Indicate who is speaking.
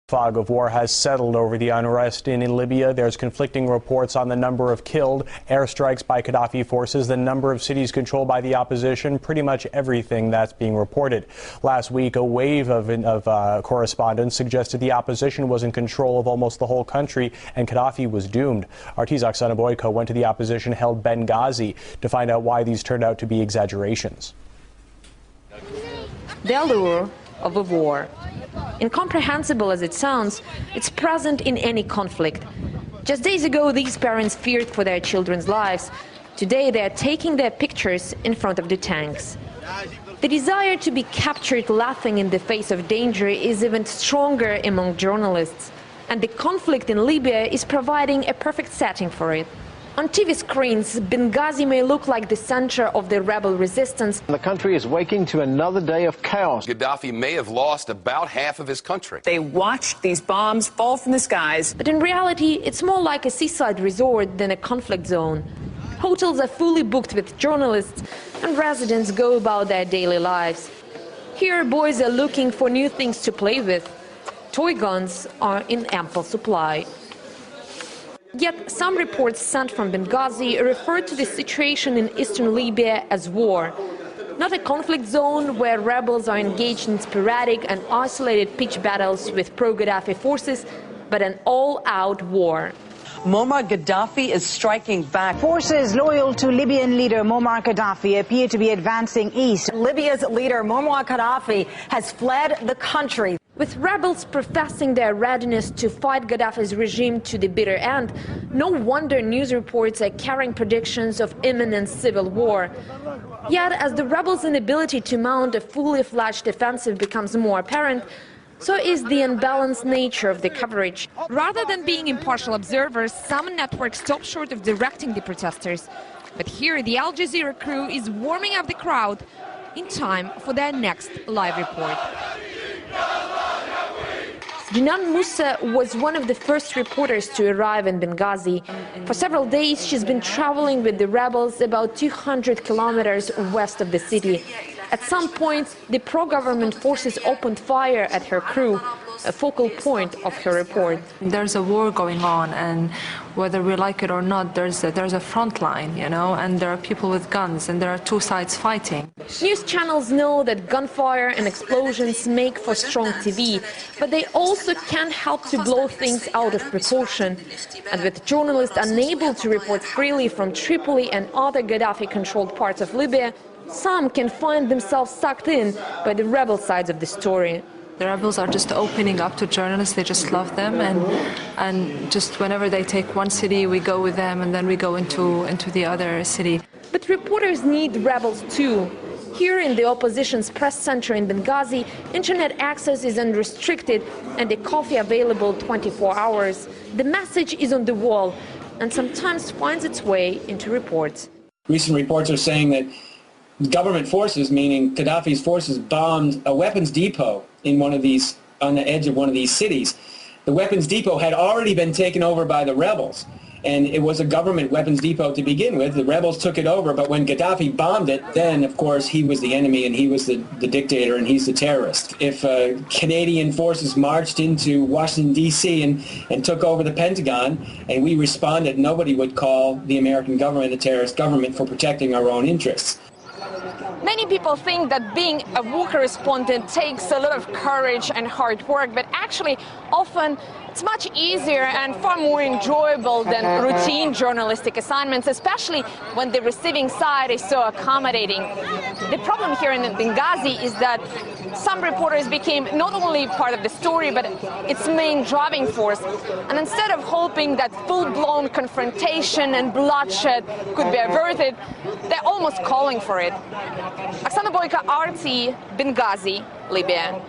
Speaker 1: Fog of war has settled over the unrest in Libya. There's conflicting reports on the number of killed, airstrikes by Gaddafi forces, the number of cities controlled by the opposition, pretty much everything that's being reported. Last week, a wave of correspondence suggested the opposition was in control of almost the whole country and Gaddafi was doomed. Our Tizak Sanaboyko went to the opposition-held Benghazi to find out why these turned out to be exaggerations.
Speaker 2: The allure of a war. Incomprehensible as it sounds, it's present in any conflict. Just days ago, these parents feared for their children's lives. Today, they are taking their pictures in front of the tanks. The desire to be captured laughing in the face of danger is even stronger among journalists. And the conflict in Libya is providing a perfect setting for it. On TV screens, Benghazi may look like the center of the rebel resistance.
Speaker 3: The country is waking to another day of chaos.
Speaker 4: Gaddafi may have lost about half of his country.
Speaker 5: They watched these bombs fall from the skies.
Speaker 2: But in reality, it's more like a seaside resort than a conflict zone. Hotels are fully booked with journalists, and residents go about their daily lives. Here, boys are looking for new things to play with. Toy guns are in ample supply. Yet some reports sent from Benghazi refer to the situation in eastern Libya as war. Not a conflict zone where rebels are engaged in sporadic and isolated pitched battles with pro-Gaddafi forces, but an all-out war.
Speaker 5: Muammar Gaddafi is striking back.
Speaker 6: Forces loyal to Libyan leader Muammar Gaddafi appear to be advancing east.
Speaker 7: Libya's leader Muammar Gaddafi has fled the country.
Speaker 2: With rebels professing their readiness to fight Gaddafi's regime to the bitter end, no wonder news reports are carrying predictions of imminent civil war. Yet, as the rebels' inability to mount a fully fledged offensive becomes more apparent, so is the unbalanced nature of the coverage.
Speaker 8: Rather than being impartial observers, some networks stop short of directing the protesters. But here, the Al Jazeera crew is warming up the crowd in time for their next live report.
Speaker 2: Jinan Musa was one of the first reporters to arrive in Benghazi. For several days, she's been traveling with the rebels about 200 kilometers west of the city. At some point, the pro-government forces opened fire at her crew, a focal point of her report.
Speaker 9: There's a war going on, and whether we like it or not, there's a front line, you know, and there are people with guns, and there are two sides fighting.
Speaker 2: News channels know that gunfire and explosions make for strong TV, but they also can't help to blow things out of proportion. And with journalists unable to report freely from Tripoli and other Gaddafi-controlled parts of Libya, some can find themselves sucked in by the rebel sides of the story.
Speaker 9: The rebels are just opening up to journalists. They just love them, and just whenever they take one city, we go with them, and then we go into the other city.
Speaker 2: But reporters need rebels too. Here in the opposition's press center in Benghazi, internet access is unrestricted and the coffee available 24 hours. The message is on the wall and sometimes finds its way into reports.
Speaker 10: Recent reports are saying that government forces, meaning Gaddafi's forces, bombed a weapons depot in one of these, on the edge of one of these cities. The weapons depot had already been taken over by the rebels, and it was a government weapons depot to begin with. The rebels took it over, but when Gaddafi bombed it, then of course he was the enemy and he was the dictator and he's the terrorist. If Canadian forces marched into Washington, D.C. and took over the Pentagon and we responded, nobody would call the American government a terrorist government for protecting our own interests.
Speaker 8: Many people think that being a war correspondent takes a lot of courage and hard work, but actually often it's much easier and far more enjoyable than routine journalistic assignments, especially when the receiving side is so accommodating. The problem here in Benghazi is that some reporters became not only part of the story, but its main driving force. And instead of hoping that full-blown confrontation and bloodshed could be averted, they're almost calling for it. Oksana Boyka, RT, Benghazi, Libya.